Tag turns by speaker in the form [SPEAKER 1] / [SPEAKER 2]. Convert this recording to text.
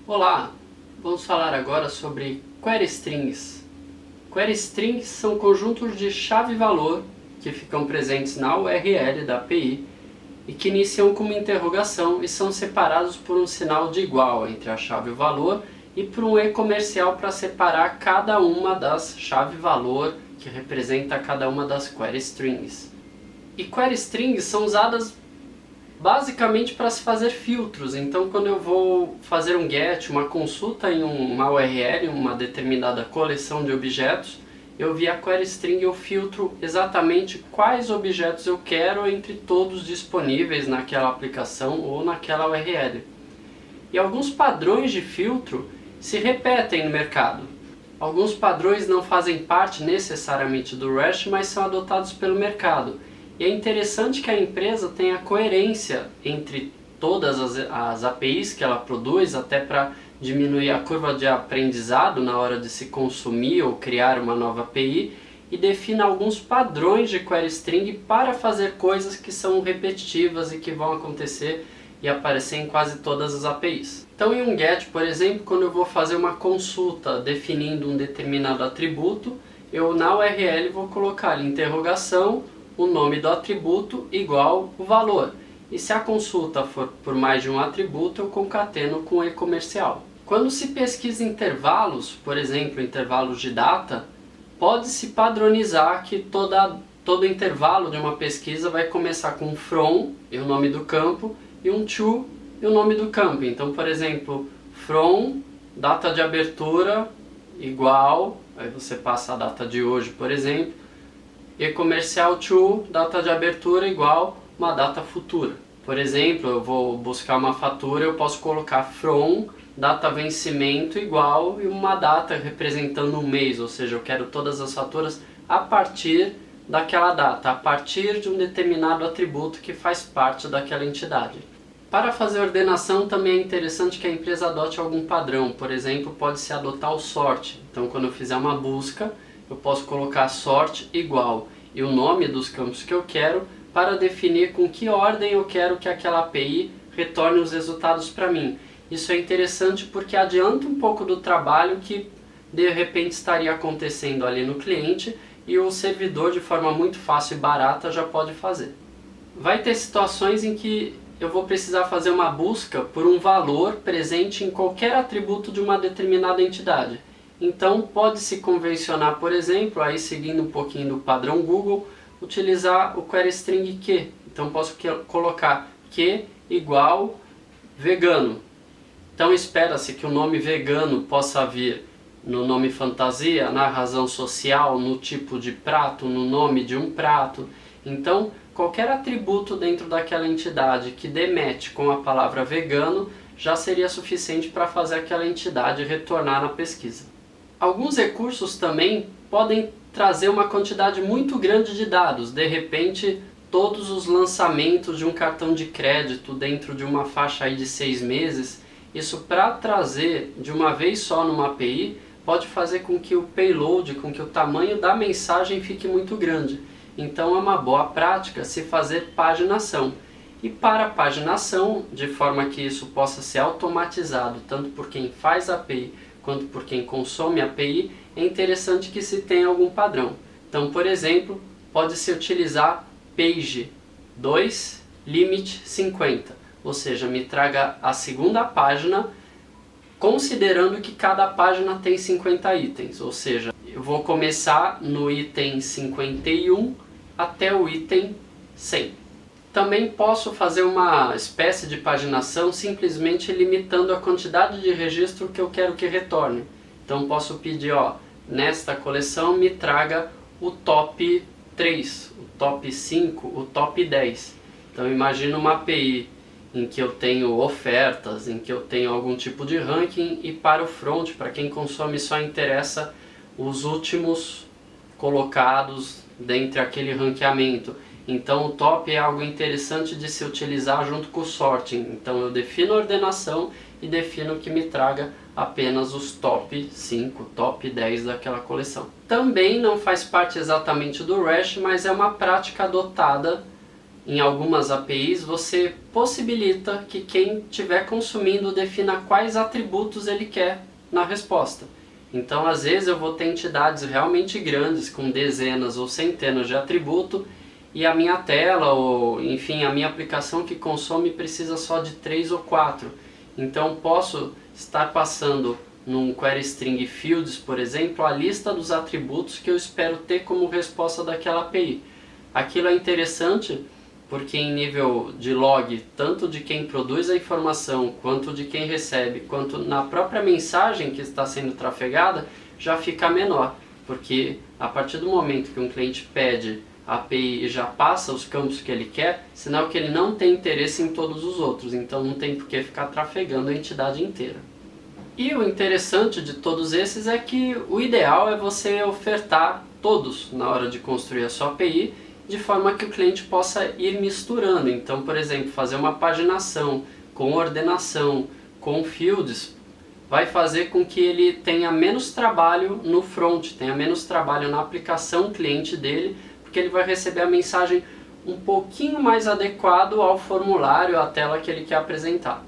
[SPEAKER 1] Olá, vamos falar agora sobre query strings. Query strings são conjuntos de chave-valor que ficam presentes na URL da API e que iniciam com uma interrogação e são separados por um sinal de igual entre a chave e o valor e por um e-comercial para separar cada uma das chave-valor que representa cada uma das query strings. E query strings são usadas basicamente para se fazer filtros. Então, quando eu vou fazer um GET, uma consulta em uma URL, uma determinada coleção de objetos, eu via query string eu filtro exatamente quais objetos eu quero entre todos disponíveis naquela aplicação ou naquela URL. E alguns padrões de filtro se repetem no mercado. Alguns padrões não fazem parte necessariamente do REST, mas são adotados pelo mercado. E é interessante que a empresa tenha coerência entre todas as APIs que ela produz, até para diminuir a curva de aprendizado na hora de se consumir ou criar uma nova API, e defina alguns padrões de query string para fazer coisas que são repetitivas e que vão acontecer e aparecer em quase todas as APIs. Então, em um GET, por exemplo, quando eu vou fazer uma consulta definindo um determinado atributo, eu na URL vou colocar ali interrogação, o nome do atributo igual o valor. E se a consulta for por mais de um atributo, eu concateno com o e-comercial. Quando se pesquisa intervalos, por exemplo, intervalos de data, pode-se padronizar que todo intervalo de uma pesquisa vai começar com um from, e o nome do campo, e um to, e o nome do campo. Então, por exemplo, from, data de abertura, igual, aí você passa a data de hoje, por exemplo, e-comercial to, data de abertura igual uma data futura. Por exemplo, eu vou buscar uma fatura, eu posso colocar from, data vencimento igual e uma data representando um mês, ou seja, eu quero todas as faturas a partir daquela data, a partir de um determinado atributo que faz parte daquela entidade. Para fazer ordenação também é interessante que a empresa adote algum padrão. Por exemplo, pode-se adotar o sort. Então, quando eu fizer uma busca, eu posso colocar sort igual e o nome dos campos que eu quero para definir com que ordem eu quero que aquela API retorne os resultados para mim. Isso é interessante porque adianta um pouco do trabalho que de repente estaria acontecendo ali no cliente e o servidor de forma muito fácil e barata já pode fazer. Vai ter situações em que eu vou precisar fazer uma busca por um valor presente em qualquer atributo de uma determinada entidade. Então pode-se convencionar, por exemplo, aí seguindo um pouquinho do padrão Google, utilizar o query string que. Então posso colocar que igual vegano. Então espera-se que o nome vegano possa vir no nome fantasia, na razão social, no tipo de prato, no nome de um prato. Então qualquer atributo dentro daquela entidade que demete com a palavra vegano já seria suficiente para fazer aquela entidade retornar na pesquisa. Alguns recursos também podem trazer uma quantidade muito grande de dados. De repente, todos os lançamentos de um cartão de crédito dentro de uma faixa aí de 6 meses, isso para trazer de uma vez só numa API, pode fazer com que o payload, com que o tamanho da mensagem fique muito grande. Então é uma boa prática se fazer paginação. E para paginação, de forma que isso possa ser automatizado tanto por quem faz a API quanto por quem consome a API, é interessante que se tenha algum padrão. Então, por exemplo, pode-se utilizar page 2 limit 50, ou seja, me traga a segunda página considerando que cada página tem 50 itens, ou seja, eu vou começar no item 51 até o item 100. Também posso fazer uma espécie de paginação simplesmente limitando a quantidade de registro que eu quero que retorne. Então posso pedir, nesta coleção me traga o top 3, o top 5, o top 10. Então imagina uma API em que eu tenho ofertas, em que eu tenho algum tipo de ranking e para o front, para quem consome, só interessa os últimos colocados dentre aquele ranqueamento. Então o top é algo interessante de se utilizar junto com o sorting. Então eu defino a ordenação e defino que me traga apenas os top 5, top 10 daquela coleção. Também não faz parte exatamente do REST, mas é uma prática adotada em algumas APIs, você possibilita que quem estiver consumindo defina quais atributos ele quer na resposta. Então, às vezes eu vou ter entidades realmente grandes, com dezenas ou centenas de atributos, e a minha tela, ou enfim, a minha aplicação que consome precisa só de 3 ou 4. Então, posso estar passando num query string fields, por exemplo, a lista dos atributos que eu espero ter como resposta daquela API. Aquilo é interessante porque em nível de log, tanto de quem produz a informação, quanto de quem recebe, quanto na própria mensagem que está sendo trafegada, já fica menor. Porque a partir do momento que um cliente pede a API e já passa os campos que ele quer, sinal que ele não tem interesse em todos os outros, então não tem por que ficar trafegando a entidade inteira. E o interessante de todos esses é que o ideal é você ofertar todos na hora de construir a sua API, de forma que o cliente possa ir misturando. Então, por exemplo, fazer uma paginação com ordenação, com fields, vai fazer com que ele tenha menos trabalho no front, tenha menos trabalho na aplicação cliente dele, porque ele vai receber a mensagem um pouquinho mais adequado ao formulário, à tela que ele quer apresentar.